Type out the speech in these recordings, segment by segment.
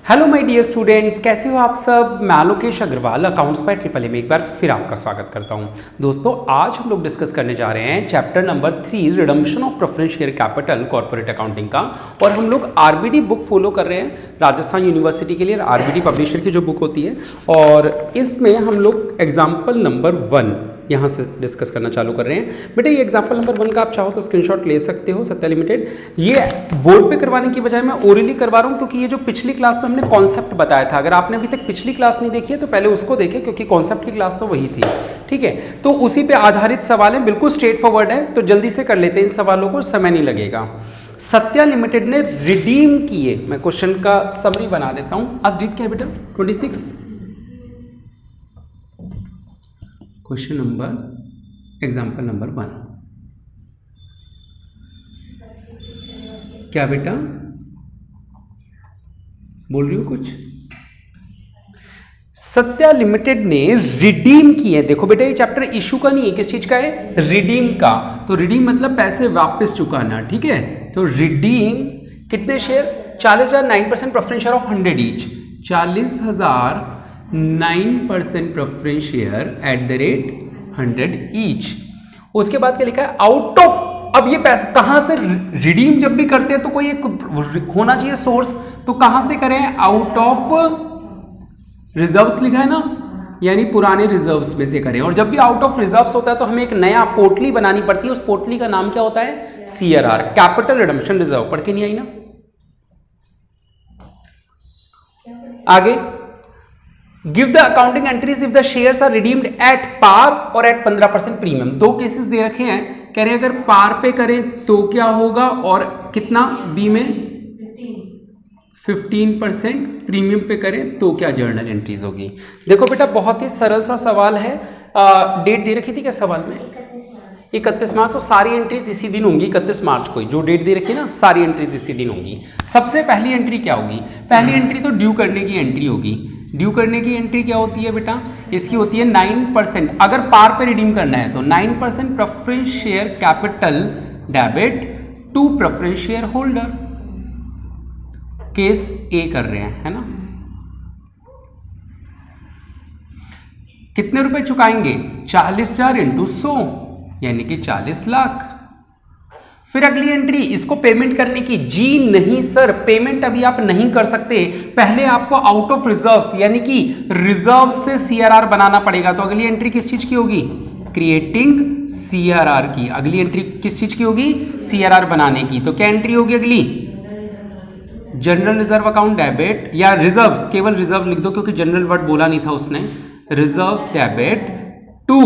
Hello my dear students, कैसे हो आप सब। मैं Lokesh Agarwal accounts by triple A में एक बार फिर आपका स्वागत करता हूं। दोस्तों, आज हम लोग डिस्कस करने जा रहे हैं chapter number 3 redemption of preference share capital corporate accounting का। और हम लोग आरबीडी बुक फॉलो कर रहे हैं राजस्थान यूनिवर्सिटी के लिए, आरबीडी पब्लिशर की जो बुक होती है। और इसमें हम लोग एग्जाम्पल नंबर 1 यहाँ से डिस्कस करना चालू कर रहे हैं। बेटा, ये एग्जाम्पल नंबर 1 का आप चाहो तो स्क्रीनशॉट ले सकते हो, सत्या लिमिटेड। ये बोर्ड पे करवाने की बजाय मैं ओरली करवा रहा हूँ, क्योंकि ये जो पिछली क्लास में हमने कॉन्सेप्ट बताया था, अगर आपने अभी तक पिछली क्लास नहीं देखी है तो पहले उसको देखें, क्योंकि कॉन्सेप्ट की क्लास तो वही थी। ठीक है, तो उसी पे आधारित सवाल है, बिल्कुल स्ट्रेट फॉरवर्ड है, तो जल्दी से कर लेते हैं इन सवालों को, समय नहीं लगेगा। सत्या लिमिटेड ने रिडीम किए, मैं क्वेश्चन का समरी बना देता हूँ। आज डेट क्या है बेटा? 26। क्वेश्चन नंबर एग्जाम्पल नंबर 1 क्या बेटा बोल रही हो कुछ? सत्या लिमिटेड ने रिडीम किए। देखो बेटा, ये चैप्टर इशू का नहीं है, किस चीज का है? रिडीम का। तो रिडीम मतलब पैसे वापस चुकाना। ठीक है, तो रिडीम कितने share? 40,000, 9% preference share of 100 each. 40,000 9% preference share at the rate 100 each. उसके बाद क्या लिखा है? Out of. अब ये पैसे कहां से रिडीम जब भी करते हैं तो कोई एक होना चाहिए सोर्स, तो कहां से करें? आउट ऑफ रिजर्व्स लिखा है ना, यानी पुराने रिजर्व्स में से करें। और जब भी आउट ऑफ रिजर्व्स होता है तो हमें एक नया पोर्टली बनानी पड़ती है। उस पोर्टली का नाम क्या होता है? CRR, capital redemption reserve. पढ़ के नहीं आई ना? आगे, give the accounting entries if the shares are redeemed at par और एट 15% प्रीमियम। दो केसेस दे रखे हैं, कह रहे हैं अगर पार पे करें तो क्या होगा, और कितना? बी में 15% प्रीमियम पे करें तो क्या जर्नल एंट्रीज होगी। देखो बेटा, बहुत ही सरल सा सवाल है। डेट दे रखी थी क्या सवाल में? 31 मार्च। तो सारी एंट्रीज इसी दिन होंगी, 31 मार्च को ही जो डेट दे रखी है ना, सारी एंट्रीज इसी दिन होंगी। सबसे पहली एंट्री क्या होगी? पहली एंट्री तो ड्यू करने की एंट्री होगी। ड्यू करने की एंट्री क्या होती है बेटा? इसकी होती है 9%। अगर पार पे रिडीम करना है तो 9% preference share capital debit to preference share holder. Case A कर रहे हैं, है ना। कितने रुपए चुकाएंगे? 40,000 इंटू 100, यानी कि 40 लाख। फिर अगली एंट्री, इसको पेमेंट करने की। जी नहीं सर, पेमेंट अभी आप नहीं कर सकते, पहले आपको आउट ऑफ रिजर्व्स यानी कि रिजर्व से सीआरआर बनाना पड़ेगा। तो अगली एंट्री किस चीज की होगी? क्रिएटिंग सीआरआर की। अगली एंट्री किस चीज की होगी? सीआरआर बनाने की। तो क्या एंट्री होगी अगली? जनरल रिजर्व अकाउंट डेबिट, या रिजर्व्स, केवल रिजर्व लिख दो क्योंकि जनरल वर्ड बोला नहीं था उसने। Reserves debit to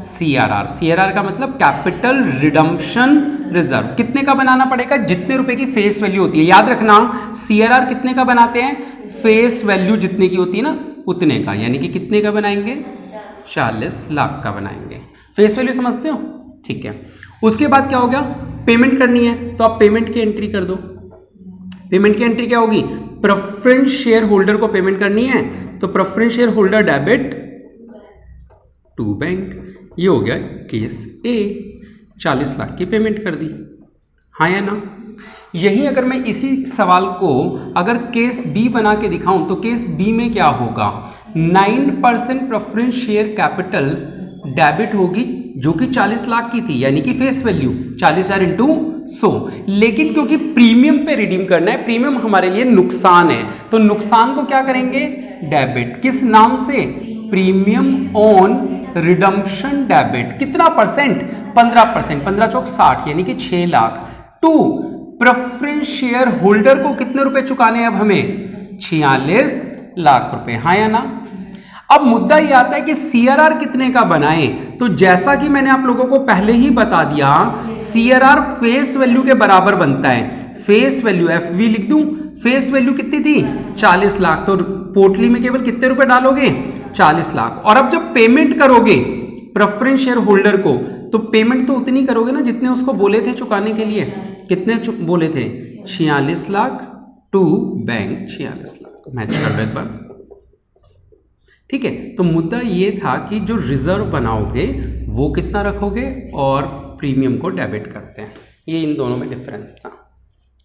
CRR. CRR का मतलब कैपिटल रिडम्पशन रिजर्व। कितने का बनाना पड़ेगा? जितने रुपए की फेस वैल्यू होती है। याद रखना, सीआरआर कितने का बनाते हैं? फेस वैल्यू जितने की होती है ना, उतने का। यानी कि कितने का बनाएंगे? 40 लाख का बनाएंगे। फेस वैल्यू समझते हो? ठीक है। उसके बाद क्या हो गया? पेमेंट करनी है, तो आप पेमेंट की एंट्री कर दो। पेमेंट की एंट्री क्या होगी? प्रेफरेंस शेयर होल्डर को पेमेंट करनी है, तो preference share holder debit to bank. ये हो गया केस ए। 40 लाख की पेमेंट कर दी, हाँ या ना? यही अगर मैं इसी सवाल को अगर केस बी बना के दिखाऊं तो केस बी में क्या होगा? 9% प्रेफरेंस शेयर कैपिटल डेबिट होगी, जो कि 40 लाख की थी, यानी कि फेस वैल्यू 40,000 इंटू 100। लेकिन क्योंकि प्रीमियम पे रिडीम करना है, प्रीमियम हमारे लिए नुकसान है, तो नुकसान को क्या करेंगे? डेबिट। किस नाम से? Premium on redemption debit. कितना परसेंट? 15%। 15 चौक 60, यानी कि 6 lakh. To preference share holder को कितने रुपए चुकाने हैं अब हमें? 46 लाख रुपए, हाँ या ना? अब मुद्दा ये आता है कि सीआरआर कितने का बनाए। तो जैसा कि मैंने आप लोगों को पहले ही बता दिया, सीआरआर फेस वैल्यू के बराबर बनता है। फेस वैल्यू एफवी लिख दूं, फेस वैल्यू कितनी थी? 40 लाख। तो पोर्टली में केवल कितने रुपए डालोगे? 40 लाख। और अब जब पेमेंट करोगे प्रेफरेंस शेयर होल्डर को, तो पेमेंट तो उतनी करोगे ना जितने उसको बोले थे चुकाने के लिए। कितने बोले थे? 46 lakh to bank. 46 lakh match कर रहे एक बार। ठीक है, तो मुद्दा ये था कि जो रिजर्व बनाओगे वो कितना रखोगे और प्रीमियम को डेबिट करते हैं, ये इन दोनों में डिफरेंस था।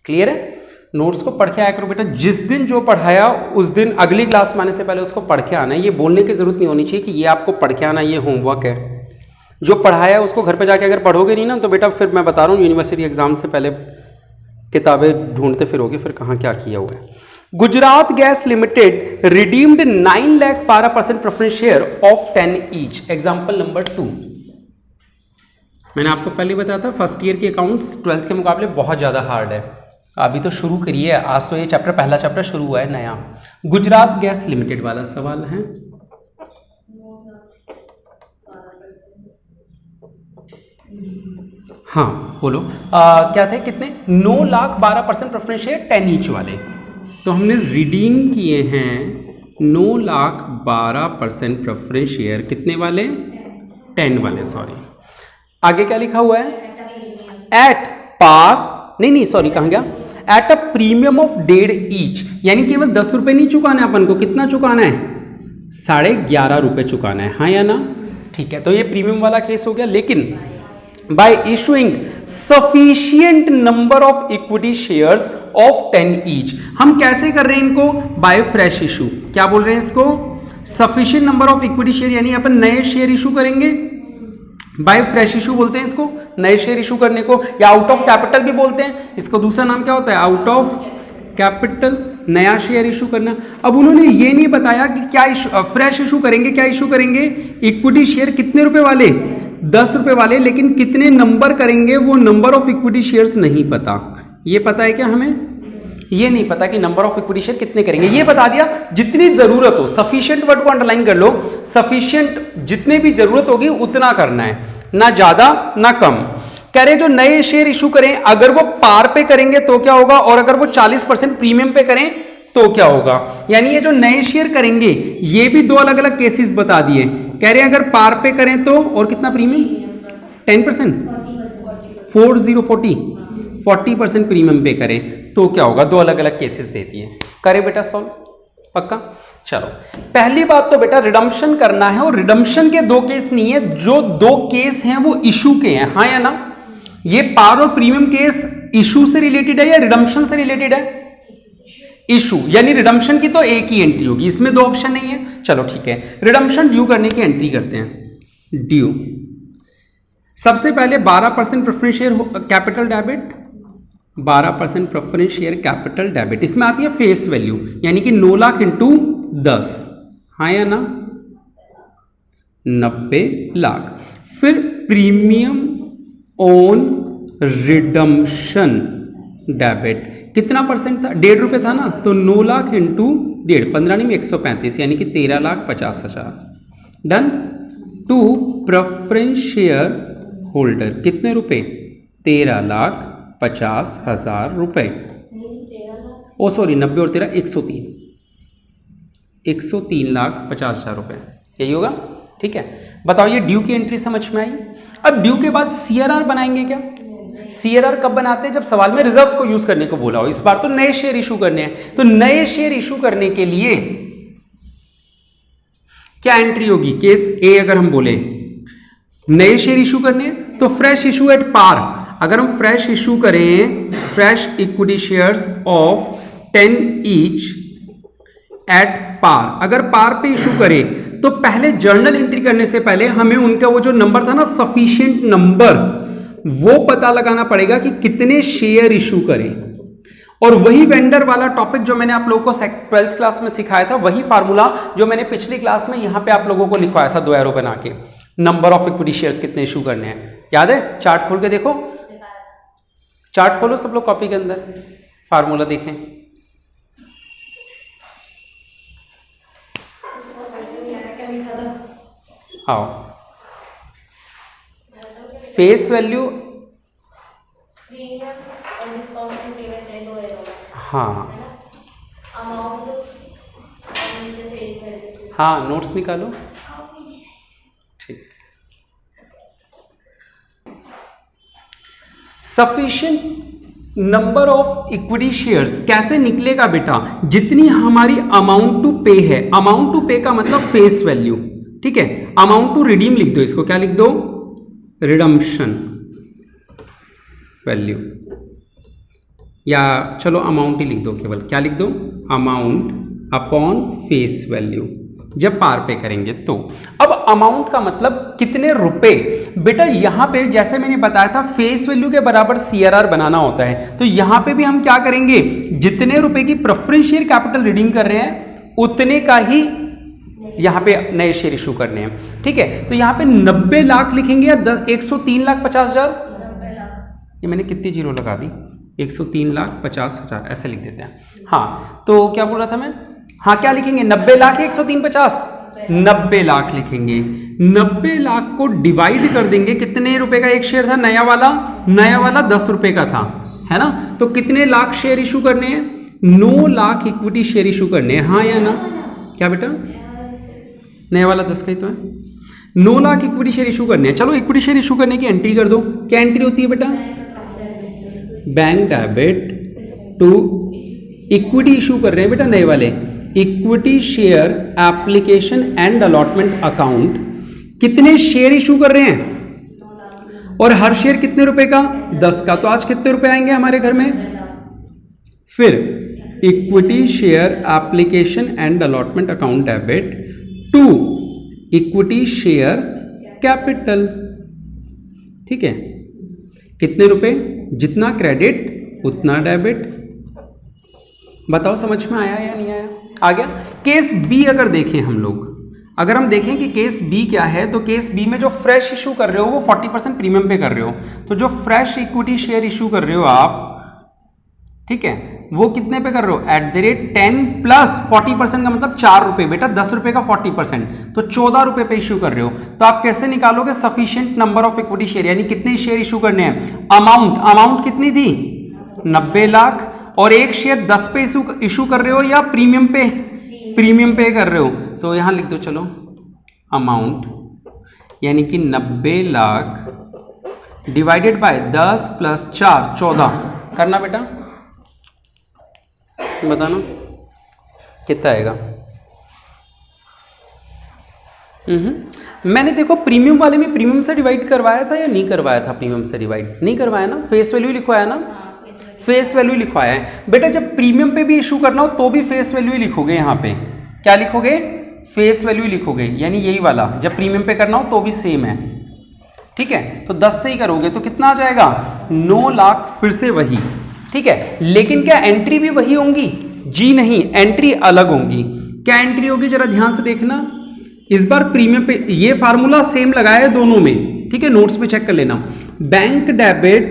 क्लियर है? नोट्स को पढ़ के आया करो बेटा, जिस दिन जो पढ़ाया उस दिन अगली क्लास में आने से पहले उसको पढ़ के आना है। ये बोलने की जरूरत नहीं होनी चाहिए कि ये आपको पढ़ के आना, ये होमवर्क है। जो पढ़ाया उसको घर पे जाके अगर पढ़ोगे नहीं ना तो बेटा फिर मैं बता रहा हूँ यूनिवर्सिटी एग्जाम से पहले किताबें ढूंढते फिरोगे फिर कहाँ क्या किया हुआ है। Gujarat gas limited redeemed 9,12% preference share of 10 each. Example number 2, मैंने आपको पहले बताया था फर्स्ट ईयर के अकाउंट्स 12th के मुकाबले बहुत ज़्यादा हार्ड है। अभी तो शुरू करिए, आज तो ये चैप्टर पहला चैप्टर शुरू हुआ है नया। गुजरात गैस लिमिटेड वाला सवाल है। हाँ बोलो, क्या थे कितने? 9,12% प्रेफरेंस शेयर 10 ईच वाले, तो हमने रिडीम किए हैं 9,12% प्रेफरेंस शेयर कितने वाले? 10 वाले। सॉरी आगे क्या लिखा हुआ है? एट पार, नहीं सॉरी कहाँ गया? At a premium of 1.5 each, यानी केवल 10 रुपए नहीं चुकाना है अपन को, कितना चुकाना है? 11.5 रुपए चुकाना है, हाँ या ना? ठीक है, तो ये प्रीमियम वाला केस हो गया। लेकिन by issuing sufficient number of equity shares of 10 each, हम कैसे कर रहे हैं इनको? by fresh issue। क्या बोल रहे हैं इसको? sufficient number of equity share, यानी अपन नए शेयर इशू करेंगे। by fresh issue बोलते हैं इसको, नए शेयर इशू करने को, या आउट ऑफ कैपिटल भी बोलते हैं। इसका दूसरा नाम क्या होता है? आउट ऑफ कैपिटल, नया शेयर इशू करना। अब उन्होंने ये नहीं बताया कि क्या फ्रेश इशू करेंगे, क्या इशू करेंगे? इक्विटी शेयर कितने रुपए वाले? 10 रुपए वाले, लेकिन कितने नंबर करेंगे वो नंबर ऑफ इक्विटी शेयर्स नहीं पता। ये पता है क्या हमें? ये नहीं पता कि नंबर ऑफ इक्विटी शेयर कितने करेंगे। ये बता दिया जितनी जरूरत हो, सफिशिएंट वर्ड को अंडरलाइन कर लो, सफिशिएंट जितने भी जरूरत होगी उतना करना है, ना ज्यादा ना कम। कह रहे जो नए शेयर इशू करें अगर वो पार पे करेंगे तो क्या होगा, और अगर वो 40% प्रीमियम पे करें तो क्या होगा। यानी ये जो नए शेयर करेंगे ये भी दो अलग अलग केसेस बता दिए। कह रहे हैं अगर पार पे करें तो, और कितना प्रीमियम? 10%, 40% प्रीमियम पे करें तो क्या होगा। दो अलग अलग केसेस दे दिए। करे बेटा सॉल्व, पक्का? चलो पहली बात तो बेटा रिडम्पशन करना है, और रिडम्पशन के दो केस नहीं है, जो दो केस हैं वो इशू के हैं, हाँ या ना? ये पार और प्रीमियम केस इशू से रिलेटेड है या रिडम्पशन से रिलेटेड है? इशू, यानी रिडम्पशन की तो एक ही एंट्री होगी, इसमें दो ऑप्शन नहीं है। चलो ठीक है, रिडम्पशन ड्यू करने की एंट्री करते हैं। ड्यू सबसे पहले 12% preference share capital debit, 12% preference share capital debit, इसमें आती है फेस वैल्यू, यानी कि 9 लाख इंटू 10, हाँ या ना? 90 लाख। फिर प्रीमियम ऑन रिडम्पशन डेबिट कितना परसेंट था? 1.5 रुपये था ना, तो 9 लाख इंटू 1.5, 15 नहीं में 135, यानी कि 13,50,000। Done. To preference share holder कितने रुपए? 13,50,000 रुपए। ओ सॉरी 90 और 13 103,50,000 रुपए, यही होगा। ठीक है, बताओ ये ड्यू की एंट्री समझ में आई। अब ड्यू के बाद सीआरआर बनाएंगे क्या? सीआरआर कब बनाते हैं? जब सवाल में रिजर्व्स को यूज करने को बोला हो। इस बार तो नए शेयर इशू करने हैं, तो नए शेयर इशू करने के लिए क्या एंट्री होगी? केस ए अगर हम बोले नए शेयर इशू करने हैं तो फ्रेश इशू एट पार। अगर हम फ्रेश इशू करें, fresh equity shares of 10 each at par, अगर पार पे इशू करें तो पहले जर्नल एंट्री करने से पहले हमें उनका वो जो नंबर था ना, सफिशिएंट नंबर, वो पता लगाना पड़ेगा कि कितने शेयर इशू करें। और वही वेंडर वाला टॉपिक जो मैंने आप लोगों को 12th क्लास में सिखाया था, वही फार्मूला जो मैंने पिछली क्लास में यहां पे आप लोगों को लिखवाया था 2 एरो बना के, नंबर ऑफ इक्विटी शेयर्स कितने इशू करने हैं, याद है? चार्ट खोल के देखो, चार्ट खोलो सब लोग कॉपी के अंदर, फार्मूला देखें। आओ, फेस वैल्यू, हाँ हाँ नोट्स निकालो। ठीक, sufficient number of equity shares कैसे निकलेगा बेटा? जितनी हमारी अमाउंट टू पे है, अमाउंट टू पे का मतलब फेस वैल्यू, ठीक है? अमाउंट टू रिडीम लिख दो, इसको क्या लिख दो? Redemption value. या चलो अमाउंट ही लिख दो, केवल क्या लिख दो, अमाउंट अपॉन फेस वैल्यू जब पार पे करेंगे तो। अब अमाउंट का मतलब कितने रुपए, बेटा यहां पे जैसे मैंने बताया था फेस वैल्यू के बराबर CRR बनाना होता है, तो यहां पे भी हम क्या करेंगे, जितने रुपए की प्रेफरेंस शेयर कैपिटल रिडीम कर रहे हैं उतने का ही यहां पे नए शेयर इशू करने हैं। ठीक है, तो यहां पे 90 लाख लिखेंगे या 103,50,000, ये मैंने कितनी जीरो लगा दी, 103,50,000 ऐसे लिख देते हैं। हाँ तो क्या बोल रहा था मैं, हाँ क्या लिखेंगे, 90 लाख है 103,50, 90 लाख लिखेंगे। 90 लाख को डिवाइड कर देंगे, कितने रुपए का एक शेयर था, नया वाला 10 रुपए का था, है ना, तो कितने लाख शेयर इशू करने हैं, 9 लाख इक्विटी शेयर इशू करने हैं, हाँ या ना, क्या बेटा, नया वाला 10 का ही तो है, 9 लाख इक्विटी शेयर इशू करने हैं। चलो इक्विटी शेयर इशू करने की एंट्री कर दो, क्या एंट्री होती है बेटा, bank debit to equity issue कर रहे हैं बेटा नए वाले, equity share application and allotment account, कितने शेयर इशू कर रहे हैं और हर शेयर कितने रुपए का, 10 का, तो आज कितने रुपए आएंगे हमारे घर में, फिर equity share application and allotment account debit to equity share capital. ठीक है, कितने रुपए, जितना क्रेडिट उतना डेबिट। बताओ समझ में आया या नहीं आया, आ गया। केस बी अगर देखें हम लोग, अगर हम देखें कि केस बी क्या है, तो केस बी में जो फ्रेश इशू कर रहे हो वो 40% प्रीमियम पे कर रहे हो, तो जो फ्रेश इक्विटी शेयर इशू कर रहे हो आप, ठीक है, वो कितने पे कर रहे हो, @10 प्लस 40% का मतलब 4 रुपए, बेटा 10 रुपए का 40%, तो 14 रुपए पे इशू कर रहे हो। तो आप कैसे निकालोगे sufficient number of equity share, यानी कितने शेयर इशू करने हैं, अमाउंट कितनी थी, 90 लाख, और एक शेयर 10 पे इशू कर रहे हो या प्रीमियम पे कर रहे हो, तो यहां लिख दो चलो अमाउंट, यानी कि 90 लाख डिवाइडेड बाय 10 प्लस 4 14 करना बेटा, बताना कितना आएगा। मैंने देखो प्रीमियम वाले में प्रीमियम से डिवाइड करवाया था या नहीं करवाया था, प्रीमियम से डिवाइड नहीं करवाया ना, फेस वैल्यू लिखवाया ना, फेस वैल्यू लिखवाया है बेटा। जब प्रीमियम पे भी इशू करना हो तो भी फेस वैल्यू लिखोगे, यहां पे क्या लिखोगे, फेस वैल्यू लिखोगे, यानी यही वाला, जब प्रीमियम पे करना हो तो भी सेम है। ठीक है, तो 10 से ही करोगे तो कितना आ जाएगा, 9 लाख, फिर से वही। ठीक है, लेकिन क्या एंट्री भी वही होंगी, जी नहीं, एंट्री अलग होंगी। क्या एंट्री होगी जरा ध्यान से देखना, इस बार प्रीमियम पे ये फार्मूला सेम लगाया है दोनों में, ठीक है, नोट्स पे चेक कर लेना, बैंक डेबिट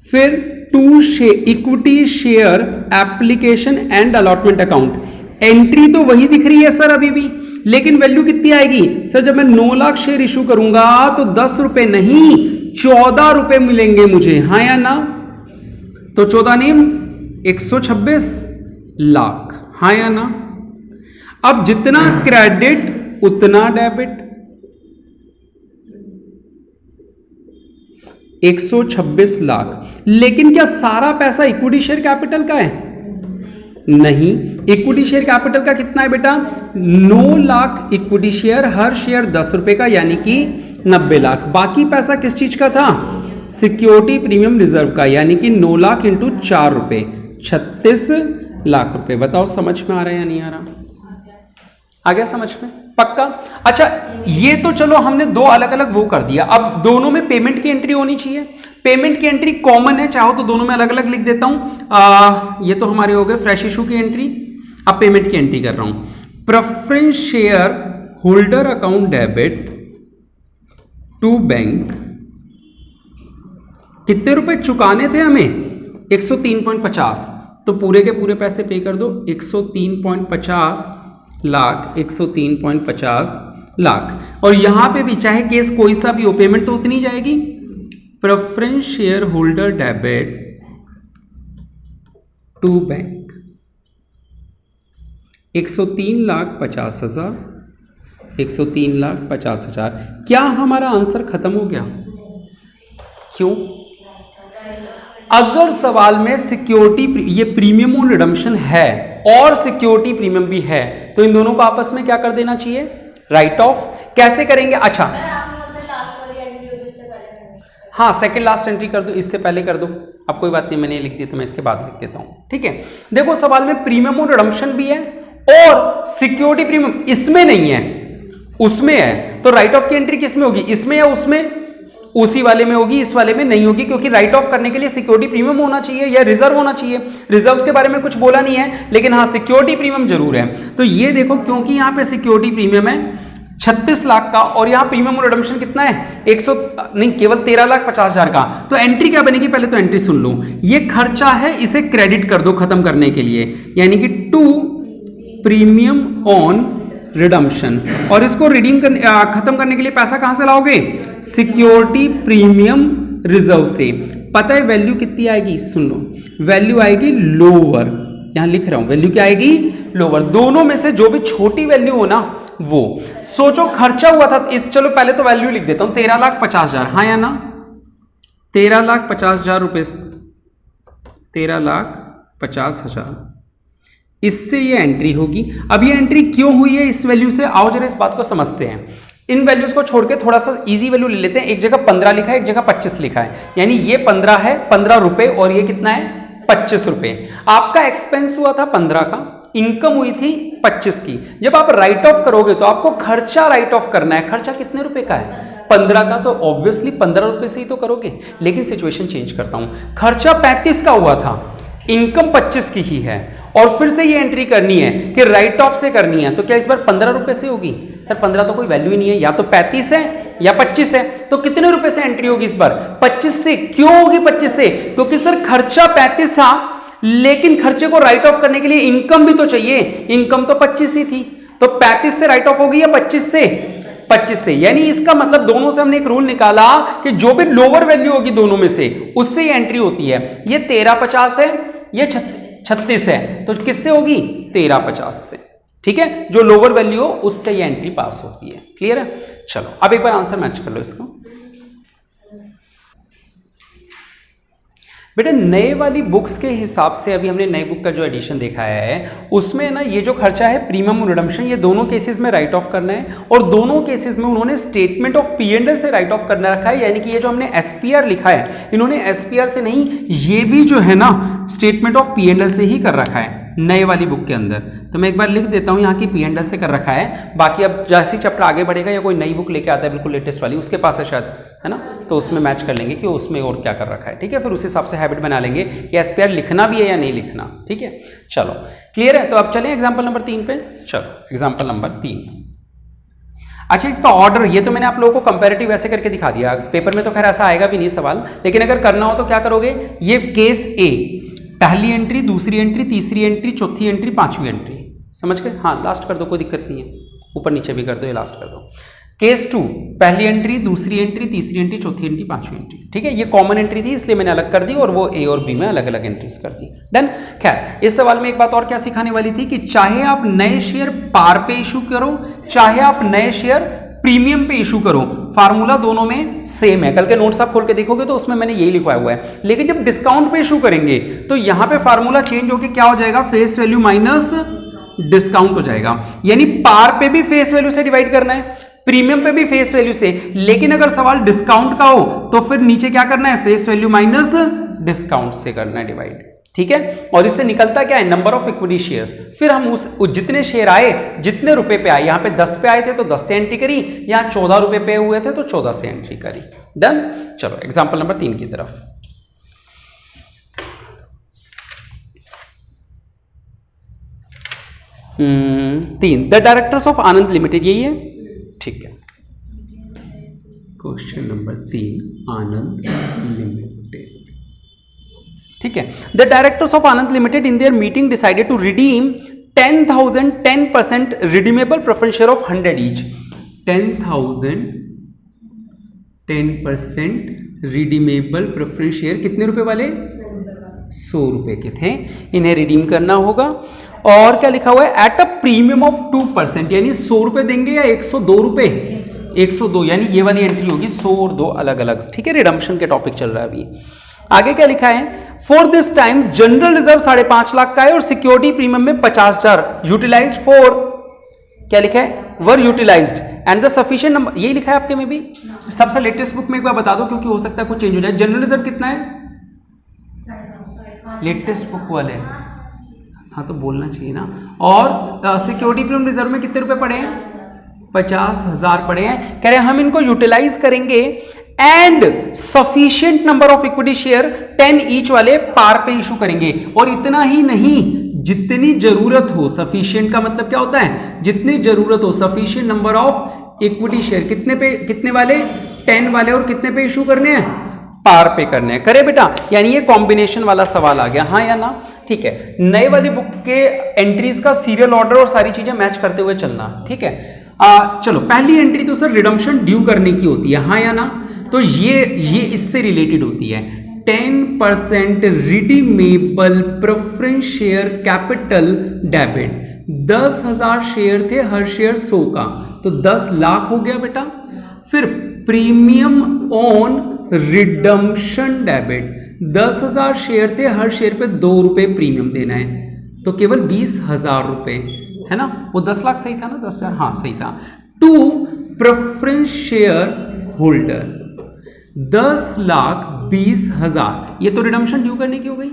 फिर to equity share application and allotment account, entry तो वही दिख रही है सर अभी भी, लेकिन वैल्यू कितनी आएगी सर, जब मैं 9 लाख शेयर इशू करूंगा तो 10 रुपए नहीं 14 रुपए मिलेंगे मुझे, हाँ या ना, तो 14 नहीं 126 लाख, हाँ या ना। अब जितना क्रेडिट उतना डेबिट, 126 लाख, लेकिन क्या सारा पैसा इक्विटी शेयर कैपिटल का है, नहीं, इक्विटी शेयर कैपिटल का कितना है बेटा, 9 लाख इक्विटी शेयर, हर शेयर 10 रुपए का, यानी कि 90 लाख। बाकी पैसा किस चीज का था, सिक्योरिटी प्रीमियम रिजर्व का, यानी कि 9 लाख इंटू 4 रुपए, 36 लाख रुपए। बताओ समझ में आ रहा है या नहीं आ रहा, आ गया समझ में, पक्का। अच्छा ये तो चलो हमने दो अलग अलग वो कर दिया, अब दोनों में पेमेंट की एंट्री होनी चाहिए, पेमेंट की एंट्री कॉमन है, चाहो तो दोनों में अलग अलग लिख देता हूं। ये तो हमारे हो गए फ्रेश इशू की एंट्री, अब पेमेंट की एंट्री कर रहा हूं, preference share holder account debit to bank, कितने रुपए चुकाने थे हमें, 103.50, तो पूरे के पूरे पैसे पे कर दो, 103.50 लाख, 103.50 लाख, और यहां पे भी चाहे केस कोई सा भी हो पेमेंट तो उतनी जाएगी, preference share holder debit to bank, 103,50,000, 103,50,000। क्या हमारा आंसर खत्म हो गया, क्यों, अगर सवाल में सिक्योरिटी ये प्रीमियम ऑन रिडम्पशन है और सिक्योरिटी प्रीमियम भी है तो इन दोनों को आपस में क्या कर देना चाहिए, राइट ऑफ। कैसे करेंगे, अच्छा हाँ सेकंड लास्ट एंट्री कर दो, इससे पहले कर दो, अब कोई बात नहीं, मैंने लिख दी तो मैं इसके बाद लिख देता हूं। ठीक है, देखो सवाल में प्रीमियम और रिडम्पशन भी है और सिक्योरिटी प्रीमियम इसमें नहीं है, उसमें है। तो राइट ऑफ की एंट्री किस में होगी, इसमें या उसमें? उसी वाले में होगी, इस वाले में नहीं होगी, क्योंकि राइट ऑफ करने के लिए सिक्योरिटी प्रीमियम होना चाहिए या रिजर्व होना चाहिए। रिजर्व के बारे में कुछ बोला नहीं है, लेकिन हाँ सिक्योरिटी प्रीमियम जरूर है। तो ये देखो, क्योंकि यहां पे सिक्योरिटी प्रीमियम है 36 लाख का और यहां प्रीमियम और रिडम्पशन कितना है, 100 नहीं, केवल 13,50,000 का। तो एंट्री क्या बनेगी, पहले तो एंट्री सुन लो। ये खर्चा है, इसे क्रेडिट कर दो खत्म करने के लिए, यानी कि टू प्रीमियम ऑन रिडम्पशन। और इसको रिडीम खत्म करने के लिए पैसा कहां से लाओगे, सिक्योरिटी प्रीमियम रिजर्व से। पता है वैल्यू कितनी आएगी, सुन लो, वैल्यू आएगी लोअर, यहां लिख रहा हूं वैल्यू क्या आएगी, लोअर। दोनों में से जो भी छोटी वैल्यू हो ना वो। सोचो खर्चा हुआ था इस, चलो पहले तो वैल्यू लिख देता हूं, 13,50,000, हाँ या ना, 13,50,000 रुपए, 13,50,000, इससे ये एंट्री होगी। अब ये एंट्री क्यों हुई है इस वैल्यू से, आओ जरा इस बात को समझते हैं। इन वैल्यूज को छोड़ के थोड़ा सा इजी वैल्यू ले लेते हैं। एक जगह 15 लिखा है, एक जगह 25 लिखा है, यानी ये 15 है, 15 रुपए, और ये कितना है, 25 रुपए। आपका एक्सपेंस हुआ था 15 का, इनकम हुई थी 25 की। जब आप राइट ऑफ करोगे तो आपको खर्चा राइट ऑफ करना है। खर्चा कितने रुपए का है, 15 का, तो ऑब्वियसली 15 रुपए से ही तो करोगे। लेकिन सिचुएशन चेंज करता हूं, खर्चा 35 का हुआ था, इनकम 25 की ही है, और फिर से ये एंट्री करनी है कि राइट ऑफ से करनी है, तो क्या इस बार 15 रुपए से होगी? सर 15 तो कोई वैल्यू ही नहीं है, या तो 35 है या 25 है, तो कितने रुपए से एंट्री होगी इस बार, 25 से। क्यों होगी 25 से? क्योंकि सर खर्चा 35 था, लेकिन खर्चे को राइट ऑफ करने के लिए इनकम भी तो चाहिए, इनकम तो 25 ही थी, तो 35 से राइट ऑफ होगी या 25 से? 25 से। यानी इसका मतलब दोनों से हमने एक रूल निकाला कि जो भी लोअर वैल्यू होगी दोनों में से, उससे ही एंट्री होती है। ये 13,50 है, ये 36 है, तो किससे होगी, 13,50 से। ठीक है, जो लोअर वैल्यू हो उससे ये एंट्री पास होती है। क्लियर है? चलो अब एक बार आंसर मैच कर लो इसको। बेटा नए वाली बुक्स के हिसाब से अभी हमने नई बुक का जो एडिशन देखा है उसमें ना ये जो खर्चा है प्रीमियम और रिडम्पशन, ये दोनों केसेस में राइट ऑफ करना है, और दोनों केसेस में उन्होंने स्टेटमेंट ऑफ P&L से राइट ऑफ करना रखा है। यानी कि ये जो हमने SPR लिखा है, इन्होंने SPR से नहीं, ये भी जो है ना स्टेटमेंट ऑफ P&L से ही कर रखा है नए वाली बुक के अंदर। तो मैं एक बार लिख देता हूं यहाँ की P&L से कर रखा है। बाकी अब जैसे चैप्टर आगे बढ़ेगा या कोई नई बुक लेके आता है बिल्कुल लेटेस्ट वाली, उसके पास है शायद, है ना, तो उसमें मैच कर लेंगे कि उसमें और क्या कर रखा है। ठीक है, फिर उस हिसाब से हैबिट बना लेंगे कि SPR लिखना भी है या नहीं लिखना। ठीक है, चलो क्लियर है? तो अब चलें एग्जाम्पल नंबर 3 पे। चलो एग्जाम्पल नंबर 3। अच्छा, इसका ऑर्डर ये तो मैंने आप लोगों को कंपैरेटिव ऐसे करके दिखा दिया, पेपर में तो खैर ऐसा आएगा भी नहीं सवाल, लेकिन अगर करना हो तो क्या करोगे, ये केस ए, पहली एंट्री, दूसरी एंट्री, तीसरी एंट्री, चौथी एंट्री, पांचवी एंट्री, समझ गए? हाँ लास्ट कर दो, कोई दिक्कत नहीं है, ऊपर नीचे भी कर दो, ये लास्ट कर दो। केस 2, पहली एंट्री, दूसरी एंट्री, तीसरी एंट्री, चौथी एंट्री, पांचवी एंट्री। ठीक है, ये कॉमन एंट्री थी इसलिए मैंने अलग कर दी, और वो ए और बी में अलग अलग एंट्रीज कर दी। डन। खैर इस सवाल में एक बात और क्या सिखाने वाली थी कि चाहे आप नए शेयर पार पे इशू करो, चाहे आप नए शेयर प्रीमियम पे इशू करो, फार्मूला दोनों में सेम है। कल के नोट्स आप खोल के देखोगे तो उसमें मैंने यही लिखवाया हुआ है। लेकिन जब डिस्काउंट पे इशू करेंगे तो यहां पे फार्मूला चेंज होके क्या हो जाएगा, फेस वैल्यू माइनस डिस्काउंट हो जाएगा। यानी पार पे भी फेस वैल्यू से डिवाइड करना है, प्रीमियम पे भी फेस वैल्यू से, लेकिन अगर सवाल डिस्काउंट का हो तो फिर नीचे क्या करना है, फेस वैल्यू माइनस डिस्काउंट से करना है डिवाइड। ठीक है, और इससे निकलता क्या है, नंबर ऑफ इक्विटी शेयर्स। फिर हम उस जितने शेयर आए, जितने रुपए पे आए, यहां पे 10 पे आए थे तो 10 से एंट्री करी, यहां 14 रुपए पे हुए थे तो 14 से एंट्री करी। डन। चलो एग्जांपल नंबर 3 की तरफ। तीन, the directors of Anand limited, यही है? ठीक है, क्वेश्चन नंबर 3, आनंद लिमिटेड। ठीक है, the directors of Anand limited in their meeting decided to redeem 10,000 10% redeemable preference share of 100 each. 10,000 10% redeemable preference share कितने रुपए वाले, 100 रुपए के थे, इन्हें रिडीम करना होगा। और क्या लिखा हुआ है, एट अ प्रीमियम ऑफ 2%, यानी 100 रुपए देंगे या 102 रुपए, 102, यानी ये वाली एंट्री होगी 100 और 2 अलग अलग। ठीक है, रिडम्पशन के टॉपिक चल रहा है अभी। आगे क्या लिखा है, for this time general reserve 5.5 lakh का है और सिक्योरिटी प्रीमियम में 50,000 यूटिलाइज्ड फॉर, क्या लिखा है, were utilised and the sufficient number, यही लिखा है आपके में भी। सबसे लेटेस्ट बुक में एक बार बता दो क्योंकि हो सकता है कुछ चेंज हो जाए। जनरल रिजर्व कितना है लेटेस्ट बुक वाले? हाँ तो बोलना चाहिए ना। और सिक्योरिटी प्रीमियम रिजर्व में कितने रुपए पड़े हैं? 50,000 पड़े हैं। कह रहे हैं हम इनको यूटिलाइज करेंगे and sufficient number of equity share 10 each वाले पार पे इशू करेंगे। और इतना ही नहीं, जितनी जरूरत हो, सफिशिएंट का मतलब क्या होता है? जितनी जरूरत हो, sufficient number of equity share कितने पे, कितने वाले? 10 वाले। और कितने पे इशू करने हैं? पार पे करने हैं। करे बेटा, यानी ये कॉम्बिनेशन वाला सवाल आ गया, हाँ या ना? ठीक है। नए वाली बुक के एंट्रीज का सीरियल ऑर्डर और सारी चीजें मैच करते हुए चलना, ठीक है। चलो, पहली एंट्री तो सर रिडम्पशन ड्यू करने की होती है, हाँ या ना? तो ये इससे रिलेटेड होती है। 10% redeemable preference share capital debit. 10,000 share थे, हर शेयर 100 का, तो 10 लाख हो गया बेटा। फिर premium on redemption debit, 10,000 share थे, हर शेयर पे 2 रुपए प्रीमियम देना है, तो केवल 20,000 रुपए, है ना? वो 10 लाख सही था ना? 10,000, हाँ सही था। टू प्रेफरेंस शेयर होल्डर, 10,20,000, ये तो रिडम्पशन ड्यू करने की हो गई।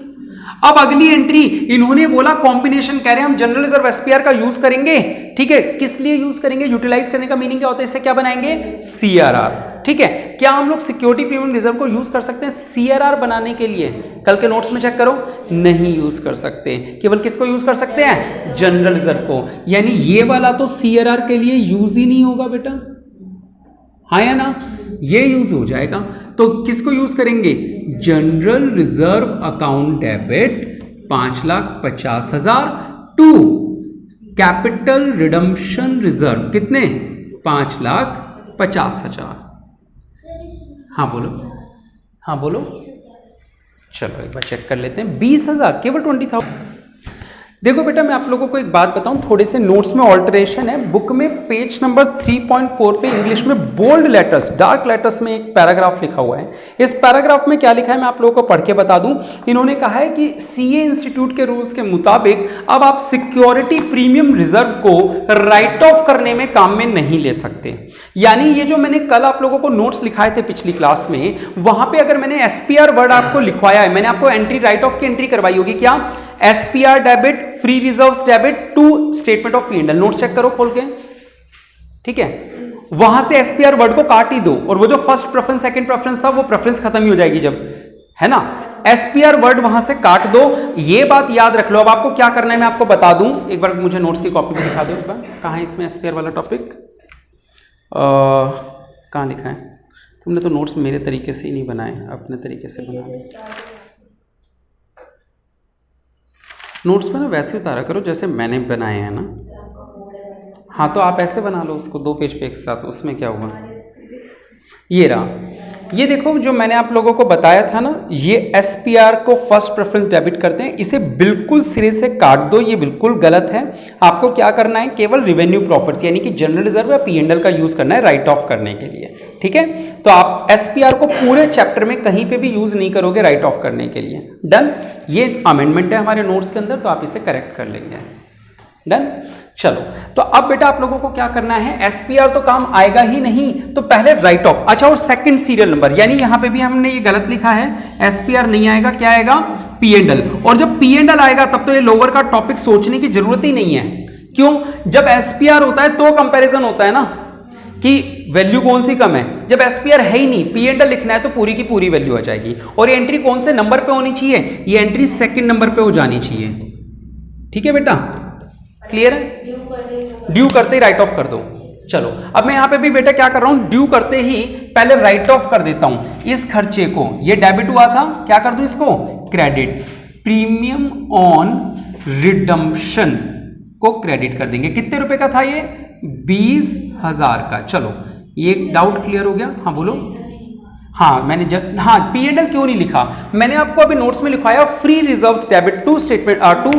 अब अगली एंट्री इन्होंने बोला कॉम्बिनेशन, कह रहे हैं हम जनरल रिजर्व एसपीआर का यूज करेंगे, ठीक है। किस लिए यूज करेंगे? यूटिलाइज करने का मीनिंग क्या होता है? इससे क्या बनाएंगे? सीआरआर, ठीक है। क्या हम लोग सिक्योरिटी प्रीमियम रिजर्व को यूज कर सकते हैं सीआरआर बनाने के लिए? कल के नोट्स में चेक करो, नहीं यूज कर सकते। केवल किसको यूज कर सकते हैं? जनरल रिजर्व को। यानी ये वाला तो सीआरआर के लिए यूज ही नहीं होगा बेटा, हाँ या ना? ये यूज हो जाएगा। तो किसको यूज करेंगे? General reserve account debit 5,50,000 to capital redemption reserve कितने? 5,50,000। हाँ बोलो, हाँ बोलो। चलो एक बार चेक कर लेते हैं। 20,000, केवल 20,000। देखो बेटा, मैं आप लोगों को एक बात बताऊं, थोड़े से नोट्स में ऑल्टरेशन है। बुक में पेज नंबर 3.4 पे इंग्लिश में बोल्ड लेटर्स, डार्क लेटर्स में एक पैराग्राफ लिखा हुआ है। इस पैराग्राफ में क्या लिखा है मैं आप लोगों को पढ़ के बता दूं। इन्होंने कहा है कि सीए इंस्टीट्यूट के रूल्स के मुताबिक अब आप सिक्योरिटी प्रीमियम रिजर्व को राइट ऑफ करने में काम में नहीं ले सकते। यानी ये जो मैंने कल आप लोगों को नोट्स लिखाए थे पिछली क्लास में, वहां पे अगर मैंने एसपीआर वर्ड आपको लिखवाया है, मैंने आपको एंट्री राइट ऑफ की एंट्री करवाई होगी, क्या? SPR debit, free reserves debit to statement of P and L. Note check करो खोल के, ठीक है। वहां से एसपीआर वर्ड को काट ही दो, और वो जो फर्स्ट प्रेफरेंस सेकंड प्रेफरेंस था, वो प्रेफरेंस खत्म ही हो जाएगी जब, है ना? एसपीआर वर्ड वहां से काट दो, ये बात याद रख लो। अब आपको क्या करना है मैं आपको बता दूं। एक बार मुझे नोट्स की कॉपी पे दिखा दो एक बार, कहां है इसमें एसपीआर वाला टॉपिक? कहां लिखा है? तुमने तो नोट्स मेरे तरीके से ही नहीं बनाए, अपने तरीके से बनाए। नोट्स में ना वैसे उतारा करो जैसे मैंने बनाए हैं ना। हाँ तो आप ऐसे बना लो उसको 2 पेज पे एक साथ, उसमें क्या हुआ? ये रहा, ये देखो जो मैंने आप लोगों को बताया था ना, ये एसपीआर को फर्स्ट प्रेफरेंस डेबिट करते हैं, इसे बिल्कुल सिरे से काट दो, ये बिल्कुल गलत है। आपको क्या करना है? केवल रिवेन्यू प्रॉफिट्स यानी कि जनरल रिजर्व या पी&एल का यूज करना है राइट ऑफ करने के लिए, ठीक है। तो आप एसपीआर को पूरे चैप्टर में कहीं पे भी यूज नहीं करोगे राइट ऑफ करने के लिए। डन? ये अमेंडमेंट है हमारे नोट्स के अंदर, तो आप इसे करेक्ट कर लेंगे। डन? चलो, तो अब बेटा आप लोगों को क्या करना है? एसपीआर तो काम आएगा ही नहीं, तो पहले राइट ऑफ। अच्छा, और सेकंड सीरियल नंबर, यानी यहां पे भी हमने ये गलत लिखा है, एसपीआर नहीं आएगा, क्या आएगा? पी&एल। और जब पी&एल आएगा तब तो ये लोअर का टॉपिक सोचने की जरूरत ही नहीं है। क्यों? जब एसपीआर होता है तो कंपैरिजन होता है ना, कि वैल्यू कौन सी कम है। जब एसपीआर है ही नहीं, पी&एल लिखना है, तो पूरी की पूरी वैल्यू आ जाएगी। और ये एंट्री कौन से नंबर पे होनी चाहिए? ये एंट्री सेकंड नंबर पे हो जानी चाहिए, ठीक है बेटा? क्लियर है? ड्यू करते ही राइट ऑफ कर दो। चलो, अब मैं यहां पे भी बेटा क्या कर रहा हूं? ड्यू करते ही पहले राइट ऑफ कर देता हूं इस खर्चे को। ये डेबिट हुआ था, क्या कर दूं इसको? क्रेडिट। प्रीमियम ऑन रिडम्पशन को क्रेडिट कर देंगे। कितने रुपए का था ये? 20,000 का। चलो, ये डाउट क्लियर हो गया? हाँ बोलो। हाँ मैंने हाँ पी&एल क्यों नहीं लिखा? मैंने आपको अभी नोट्स में लिखवाया free reserves debit to statement to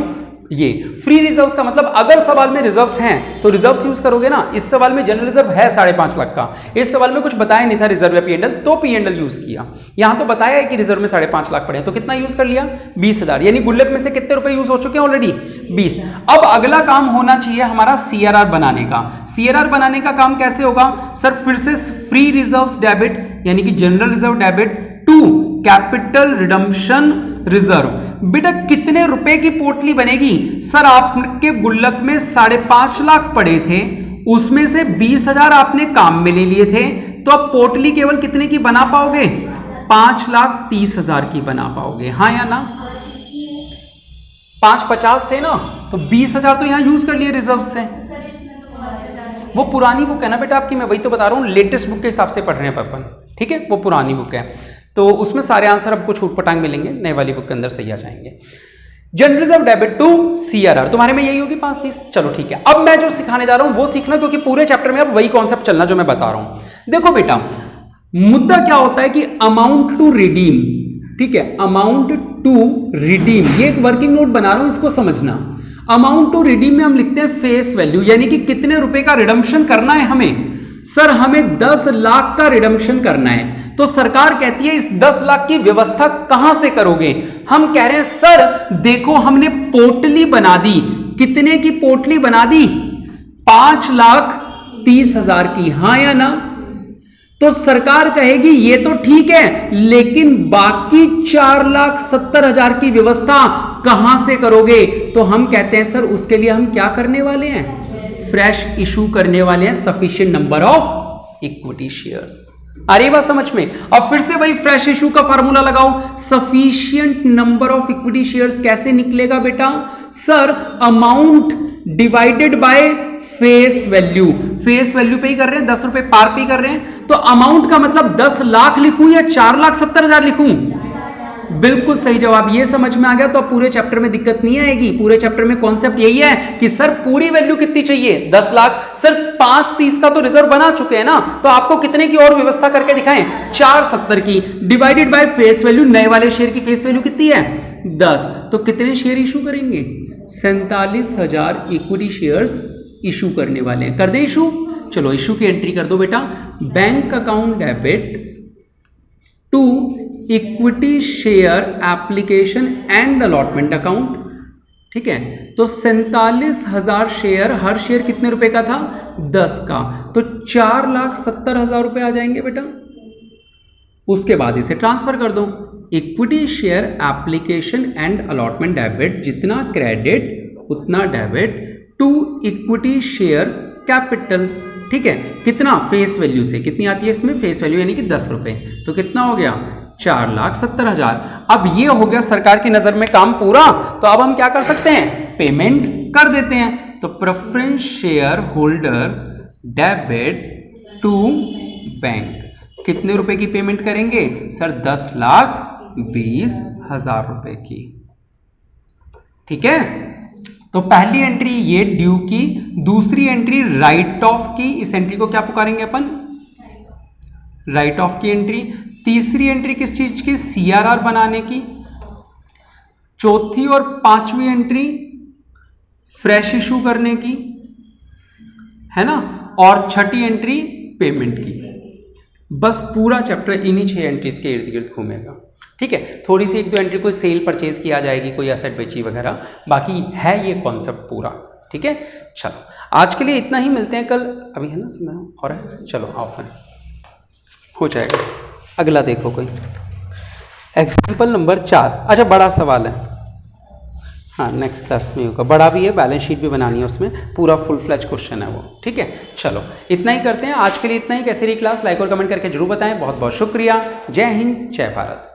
ये फ्री रिजर्व्स का मतलब अगर सवाल में रिजर्व्स हैं तो रिजर्व्स यूज करोगे ना। इस सवाल में जनरल रिजर्व है 5.5 लाख का, इस सवाल में कुछ बताया नहीं था रिजर्व या पी&एल, तो पी&एल यूज किया। यहां तो बताया है कि रिजर्व में 5.5 लाख पड़े, तो कितना यूज कर लिया 20,000, यानी गुल्लक में से कितने रुपए यूज हो चुके हैं ऑलरेडी 20। अब अगला काम होना चाहिए हमारा CRR बनाने का। CRR बनाने का काम कैसे होगा सर, फिर से फ्री रिजर्व्स डेबिट यानी कि general reserve debit to capital redemption reserve. बेटा कितने रुपए की पोटली बनेगी सर, आपके गुल्लक में 5.5 लाख पड़े थे, उसमें से 20,000 आपने काम में ले लिए थे, तो अब पोटली केवल कितने की बना पाओगे 5,30,000 की बना पाओगे, हाँ या ना। 550 थे ना, तो 20,000 तो यहां यूज कर लिए रिजर्व से। वो पुरानी बुक है ना बेटा आपकी, मैं वही तो बता रहा हूं, लेटेस्ट बुक के हिसाब से पढ़ रहे हैं अपन, ठीक है, वो पुरानी बुक है, तो उसमें सारे आंसर आपको छूट पटांग मिलेंगे, नए वाली बुक के अंदर सही आ जाएंगे। General reserve debit to CRR, तुम्हारे में यही होगी 5,30। चलो ठीक है, अब मैं जो सिखाने जा रहा हूं वो सीखना, क्योंकि पूरे चैप्टर में अब वही कॉन्सेप्ट चलना जो मैं बता रहा हूं। देखो बेटा, मुद्दा क्या होता है कि अमाउंट टू रिडीम, ठीक है, अमाउंट टू रिडीम, ये एक वर्किंग नोट बना रहा हूं, इसको समझना। अमाउंट टू रिडीम में हम लिखते हैं फेस वैल्यू, यानी कि कितने रुपए का रिडम्पशन करना है हमें। सर हमें 10 लाख का रिडम्पशन करना है, तो सरकार कहती है इस 10 लाख की व्यवस्था कहां से करोगे। हम कह रहे हैं सर देखो हमने पोटली बना दी, कितने की पोटली बना दी 5,30,000 की, हाँ या ना। तो सरकार कहेगी ये तो ठीक है, लेकिन बाकी 4,70,000 की व्यवस्था कहां से करोगे। तो हम कहते हैं सर उसके लिए हम क्या करने वाले हैं, फ्रेश इशू करने वाले हैं sufficient number of equity shares. आ रही बात समझ में। अब फिर से वही फ्रेश इशू का फार्मूला लगाओ, sufficient number of equity shares कैसे निकलेगा बेटा, sir amount divided by face value. Face value पे ही कर रहे हैं, 10 रुपए पार पे ही कर रहे हैं, तो अमाउंट का मतलब 10 लाख लिखूं या 4,70,000 लिखूं। बिल्कुल सही जवाब, ये समझ में आ गया तो अब पूरे चैप्टर में दिक्कत नहीं आएगी। पूरे चैप्टर में कॉन्सेप्ट यही है कि सर पूरी वैल्यू कितनी चाहिए 10 लाख, सर 5,30 का तो रिजर्व बना चुके हैं ना, तो आपको कितने की और व्यवस्था करके दिखाएं 4,70 की, डिवाइडेड बाय फेस वैल्यू, नए वाले शेयर की फेस वैल्यू कितनी है 10, तो कितने शेयर इशू करेंगे 47,000 इक्विटी शेयर्स इशू करने वाले हैं। कर दे इशू, चलो इशू की एंट्री कर दो बेटा, bank account debit to equity share application and allotment account, ठीक है। तो 47,000 शेयर, हर शेयर कितने रुपए का था 10 का, तो 4,70,000 रुपए आ जाएंगे बेटा। उसके बाद इसे ट्रांसफर कर दो, equity share application and allotment debit, जितना क्रेडिट उतना debit to equity share capital, ठीक है, कितना फेस वैल्यू से, कितनी आती है इसमें फेस वैल्यू यानी कि 10 रुपए, तो कितना हो गया 4,70,000। अब ये हो गया सरकार की नजर में काम पूरा, तो अब हम क्या कर सकते हैं पेमेंट कर देते हैं। तो preference share holder debit to bank, कितने रुपए की पेमेंट करेंगे सर 10,20,000 रुपए की, ठीक है। तो पहली एंट्री ये ड्यू की, दूसरी एंट्री राइट ऑफ की, इस एंट्री को क्या पुकारेंगे अपन राइट ऑफ की एंट्री। तीसरी एंट्री किस चीज की CRR बनाने की, चौथी और पांचवी एंट्री फ्रेश इशू करने की, है ना, और छठी एंट्री पेमेंट की। बस पूरा चैप्टर इन्हीं 6 एंट्रीज के इर्द गिर्द घूमेगा, ठीक है। थोड़ी सी 1-2 एंट्री कोई सेल परचेज की आ जाएगी, कोई एसेट बेची वगैरह, बाकी है ये कॉन्सेप्ट पूरा, ठीक है। चलो आज के लिए इतना ही, मिलते हैं कल, अभी है ना समय और है, चलो आओ फिर हो जाएगा। अगला देखो कोई एग्जाम्पल नंबर 4, अच्छा बड़ा सवाल है, हाँ नेक्स्ट क्लास में होगा, बड़ा भी है, बैलेंस शीट भी बनानी है, उसमें पूरा फुल फ्लैज क्वेश्चन है वो, ठीक है। चलो इतना ही करते हैं आज के लिए, इतना ही। कैसी रही क्लास, लाइक और कमेंट करके जरूर बताएं। बहुत बहुत शुक्रिया, जय हिंद जय भारत।